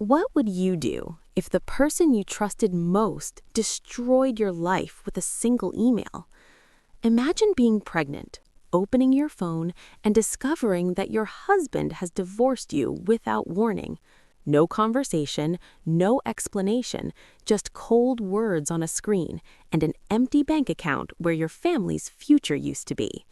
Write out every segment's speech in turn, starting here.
What would you do if the person you trusted most destroyed your life with a single email? Imagine being pregnant, opening your phone, and discovering that your husband has divorced you without warning. No conversation, no explanation, just cold words on a screen and an empty bank account where your family's future used to be.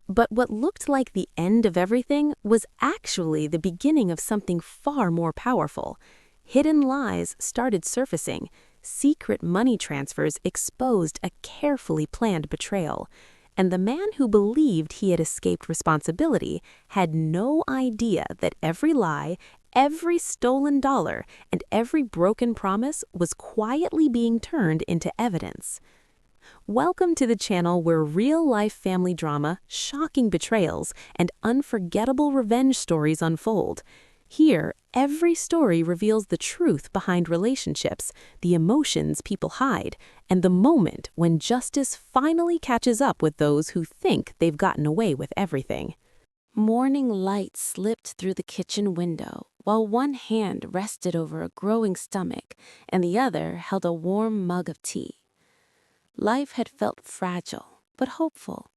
But what looked like the end of everything was actually the beginning of something far more powerful. Hidden lies started surfacing. Secret money transfers exposed a carefully planned betrayal. And the man who believed he had escaped responsibility had no idea that every lie, every stolen dollar, and every broken promise was quietly being turned into evidence. Welcome to the channel where real-life family drama, shocking betrayals, and unforgettable revenge stories unfold. Here, every story reveals the truth behind relationships, the emotions people hide, and the moment when justice finally catches up with those who think they've gotten away with everything. Morning light slipped through the kitchen window, while one hand rested over a growing stomach and the other held a warm mug of tea. Life had felt fragile, but hopeful.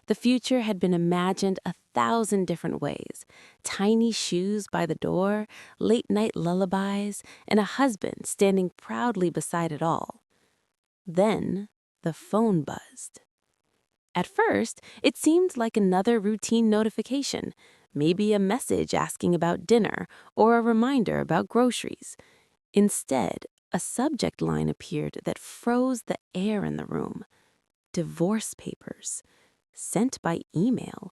The future had been imagined 1,000 different ways. Tiny shoes by the door, late-night lullabies, and a husband standing proudly beside it all. Then, the phone buzzed. At first, it seemed like another routine notification, maybe a message asking about dinner or a reminder about groceries. Instead, a subject line appeared that froze the air in the room. Divorce papers. Sent by email.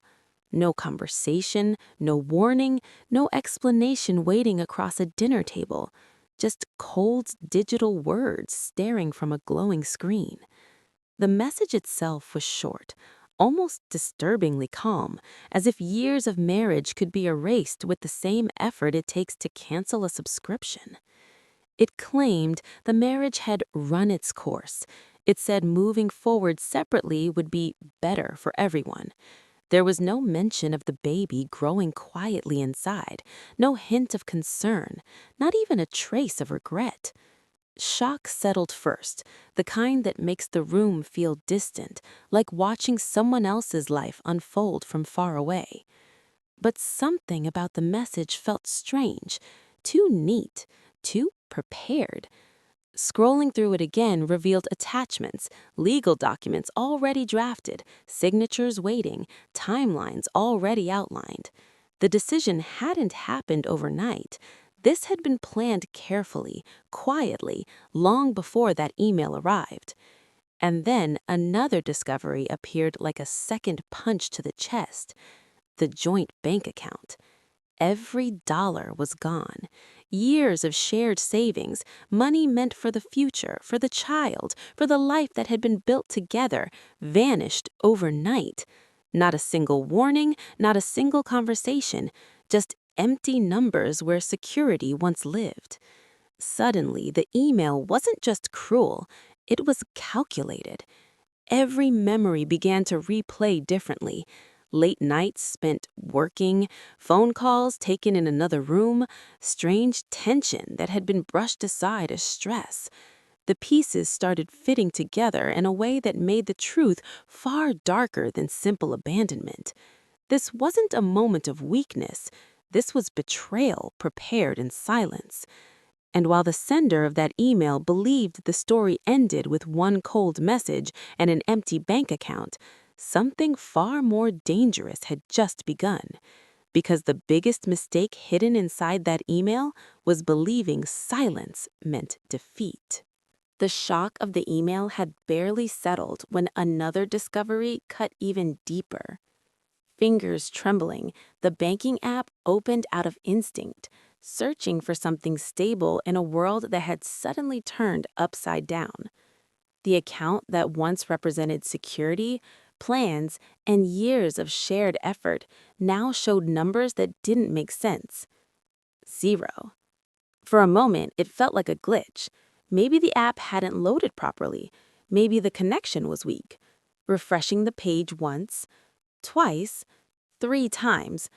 No conversation, no warning, no explanation waiting across a dinner table. Just cold digital words staring from a glowing screen. The message itself was short, almost disturbingly calm, as if years of marriage could be erased with the same effort it takes to cancel a subscription. It claimed the marriage had run its course. It said moving forward separately would be better for everyone. There was no mention of the baby growing quietly inside, no hint of concern, not even a trace of regret. Shock settled first, the kind that makes the room feel distant, like watching someone else's life unfold from far away. But something about the message felt strange, too neat, too prepared. Scrolling through it again revealed attachments, legal documents already drafted, signatures waiting, timelines already outlined. The decision hadn't happened overnight. This had been planned carefully, quietly, long before that email arrived. And then another discovery appeared like a second punch to the chest: the joint bank account. Every dollar was gone. Years of shared savings, money meant for the future, for the child, for the life that had been built together, vanished overnight. Not a single warning, not a single conversation, just empty numbers where security once lived. Suddenly, the email wasn't just cruel, it was calculated. Every memory began to replay differently. Late nights spent working, phone calls taken in another room, strange tension that had been brushed aside as stress. The pieces started fitting together in a way that made the truth far darker than simple abandonment. This wasn't a moment of weakness. This was betrayal prepared in silence. And while the sender of that email believed the story ended with one cold message and an empty bank account, something far more dangerous had just begun. Because the biggest mistake hidden inside that email was believing silence meant defeat. The shock of the email had barely settled when another discovery cut even deeper. Fingers trembling, the banking app opened out of instinct, searching for something stable in a world that had suddenly turned upside down. The account that once represented security, plans, and years of shared effort now showed numbers that didn't make sense. 0. For a moment, it felt like a glitch. Maybe the app hadn't loaded properly. Maybe the connection was weak. Refreshing the page once, twice, 3 times,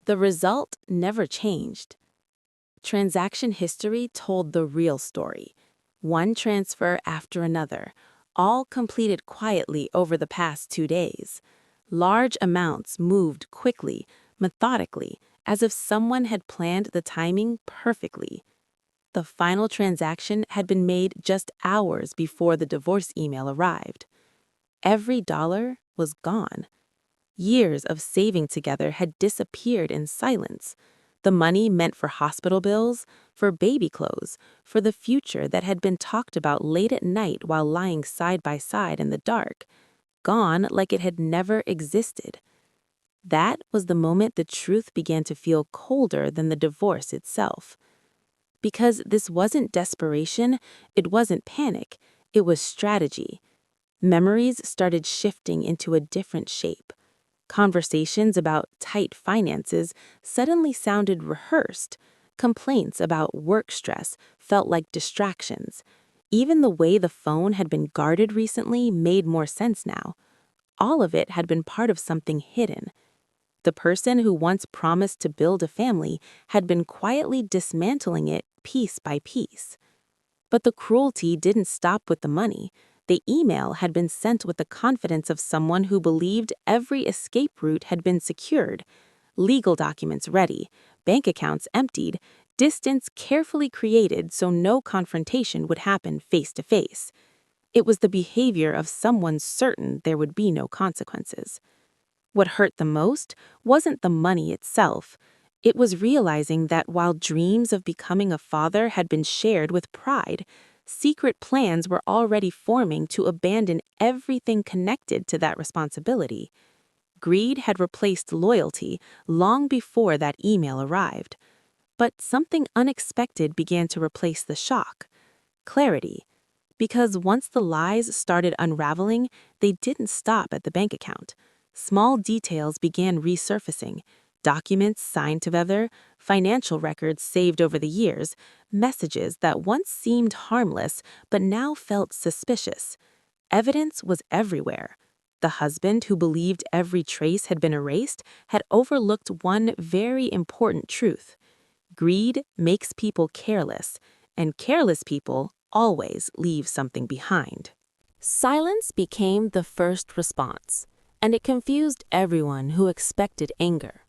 the result never changed. Transaction history told the real story. One transfer after another, all completed quietly over the past 2 days. Large amounts moved quickly, methodically, as if someone had planned the timing perfectly. The final transaction had been made just hours before the divorce email arrived. Every dollar was gone. Years of saving together had disappeared in silence. The money meant for hospital bills, for baby clothes, for the future that had been talked about late at night while lying side by side in the dark, gone like it had never existed. That was the moment the truth began to feel colder than the divorce itself. Because this wasn't desperation, it wasn't panic, it was strategy. Memories started shifting into a different shape. Conversations about tight finances suddenly sounded rehearsed. Complaints about work stress felt like distractions. Even the way the phone had been guarded recently made more sense now. All of it had been part of something hidden. The person who once promised to build a family had been quietly dismantling it piece by piece. But the cruelty didn't stop with the money. The email had been sent with the confidence of someone who believed every escape route had been secured. Legal documents ready, bank accounts emptied, distance carefully created so no confrontation would happen face to face. It was the behavior of someone certain there would be no consequences. What hurt the most wasn't the money itself. It was realizing that while dreams of becoming a father had been shared with pride, secret plans were already forming to abandon everything connected to that responsibility. Greed had replaced loyalty long before that email arrived. But something unexpected began to replace the shock: clarity. Because once the lies started unraveling, they didn't stop at the bank account. Small details began resurfacing: documents signed together, financial records saved over the years, messages that once seemed harmless but now felt suspicious. Evidence was everywhere. The husband, who believed every trace had been erased, had overlooked one very important truth: greed makes people careless, and careless people always leave something behind. Silence became the first response, and it confused everyone who expected anger.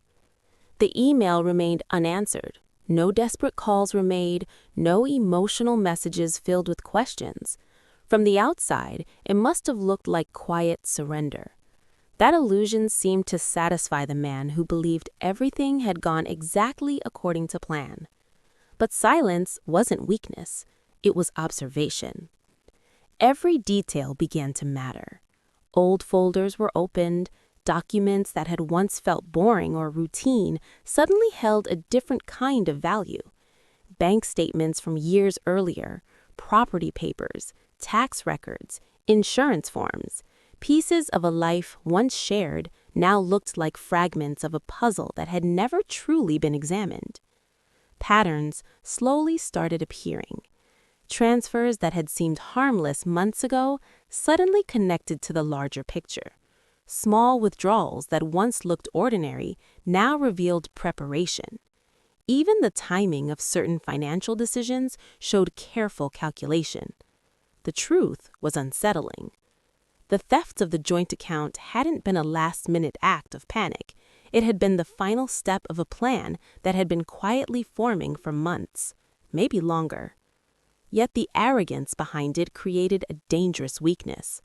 The email remained unanswered. No desperate calls were made, no emotional messages filled with questions. From the outside, it must have looked like quiet surrender. That illusion seemed to satisfy the man who believed everything had gone exactly according to plan. But silence wasn't weakness, it was observation. Every detail began to matter. Old folders were opened. Documents that had once felt boring or routine suddenly held a different kind of value. Bank statements from years earlier, property papers, tax records, insurance forms, pieces of a life once shared now looked like fragments of a puzzle that had never truly been examined. Patterns slowly started appearing. Transfers that had seemed harmless months ago suddenly connected to the larger picture. Small withdrawals that once looked ordinary now revealed preparation. Even the timing of certain financial decisions showed careful calculation. The truth was unsettling. The theft of the joint account hadn't been a last-minute act of panic. It had been the final step of a plan that had been quietly forming for months, maybe longer. Yet the arrogance behind it created a dangerous weakness.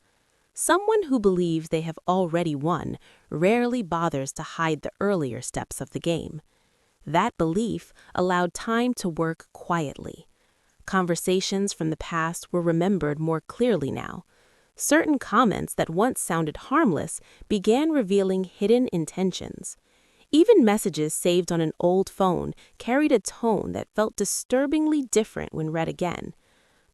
Someone who believes they have already won rarely bothers to hide the earlier steps of the game. That belief allowed time to work quietly. Conversations from the past were remembered more clearly now. Certain comments that once sounded harmless began revealing hidden intentions. Even messages saved on an old phone carried a tone that felt disturbingly different when read again.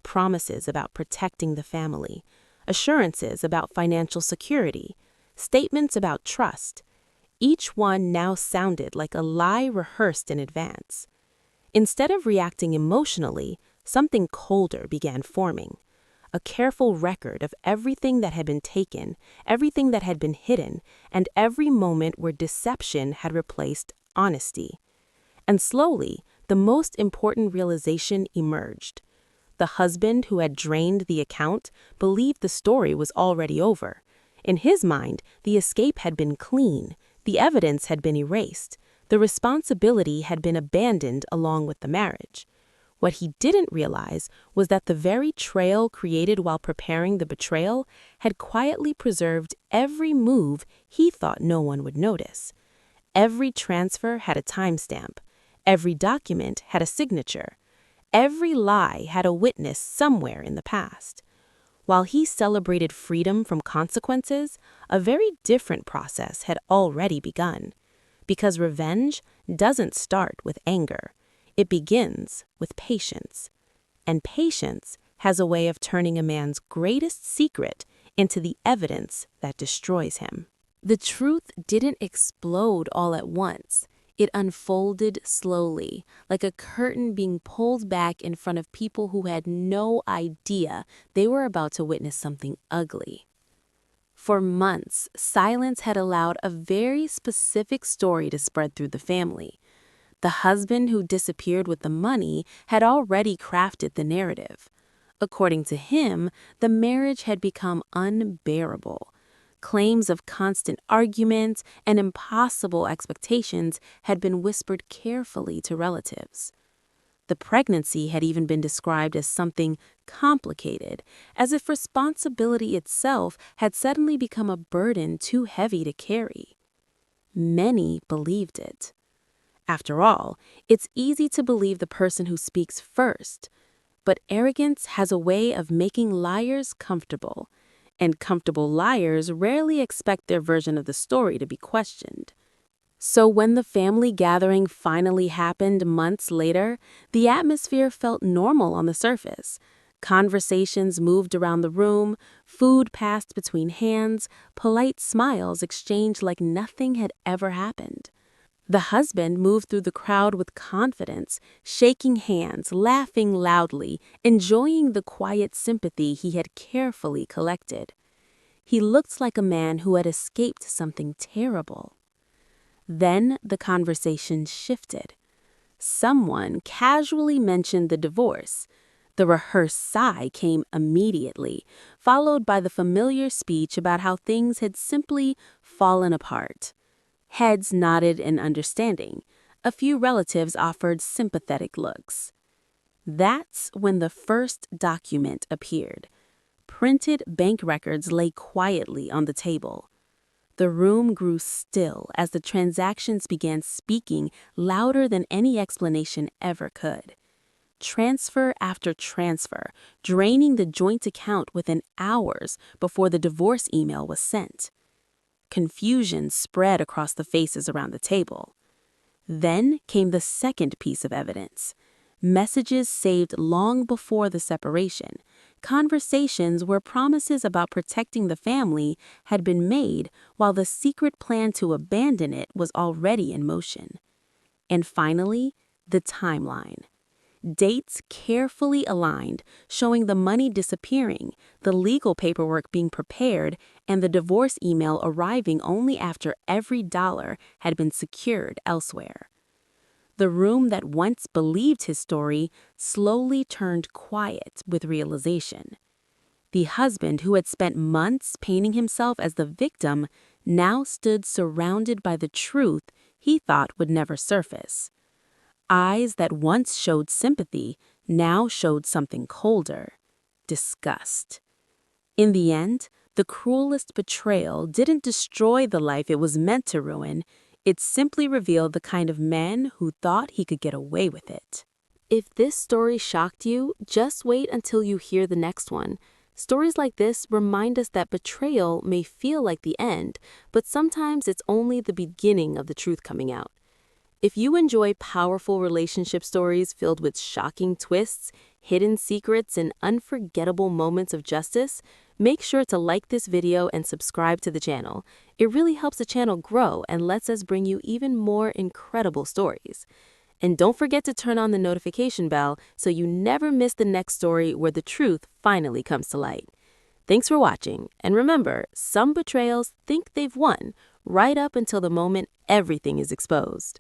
Promises about protecting the family, assurances about financial security, statements about trust. Each one now sounded like a lie rehearsed in advance. Instead of reacting emotionally, something colder began forming. A careful record of everything that had been taken, everything that had been hidden, and every moment where deception had replaced honesty. And slowly, the most important realization emerged. The husband who had drained the account believed the story was already over. In his mind, the escape had been clean, the evidence had been erased, the responsibility had been abandoned along with the marriage. What he didn't realize was that the very trail created while preparing the betrayal had quietly preserved every move he thought no one would notice. Every transfer had a timestamp. Every document had a signature. Every lie had a witness somewhere in the past. While he celebrated freedom from consequences, a very different process had already begun. Because revenge doesn't start with anger. It begins with patience. And patience has a way of turning a man's greatest secret into the evidence that destroys him. The truth didn't explode all at once. It unfolded slowly, like a curtain being pulled back in front of people who had no idea they were about to witness something ugly. For months, silence had allowed a very specific story to spread through the family. The husband who disappeared with the money had already crafted the narrative. According to him, the marriage had become unbearable. Claims of constant arguments and impossible expectations had been whispered carefully to relatives. The pregnancy had even been described as something complicated, as if responsibility itself had suddenly become a burden too heavy to carry. Many believed it. After all, it's easy to believe the person who speaks first, but arrogance has a way of making liars comfortable. And comfortable liars rarely expect their version of the story to be questioned. So when the family gathering finally happened months later, the atmosphere felt normal on the surface. Conversations moved around the room, food passed between hands, polite smiles exchanged like nothing had ever happened. The husband moved through the crowd with confidence, shaking hands, laughing loudly, enjoying the quiet sympathy he had carefully collected. He looked like a man who had escaped something terrible. Then the conversation shifted. Someone casually mentioned the divorce. The rehearsed sigh came immediately, followed by the familiar speech about how things had simply fallen apart. Heads nodded in understanding. A few relatives offered sympathetic looks. That's when the first document appeared. Printed bank records lay quietly on the table. The room grew still as the transactions began speaking louder than any explanation ever could. Transfer after transfer, draining the joint account within hours before the divorce email was sent. Confusion spread across the faces around the table. Then came the second piece of evidence. Messages saved long before the separation. Conversations where promises about protecting the family had been made while the secret plan to abandon it was already in motion. And finally, the timeline. Dates carefully aligned, showing the money disappearing, the legal paperwork being prepared, and the divorce email arriving only after every dollar had been secured elsewhere. The room that once believed his story slowly turned quiet with realization. The husband who had spent months painting himself as the victim now stood surrounded by the truth he thought would never surface. Eyes that once showed sympathy now showed something colder: disgust. In the end, the cruelest betrayal didn't destroy the life it was meant to ruin. It simply revealed the kind of man who thought he could get away with it. If this story shocked you, just wait until you hear the next one. Stories like this remind us that betrayal may feel like the end, but sometimes it's only the beginning of the truth coming out. If you enjoy powerful relationship stories filled with shocking twists, hidden secrets, and unforgettable moments of justice, make sure to like this video and subscribe to the channel. It really helps the channel grow and lets us bring you even more incredible stories. And don't forget to turn on the notification bell so you never miss the next story where the truth finally comes to light. Thanks for watching, and remember, some betrayals think they've won, right up until the moment everything is exposed.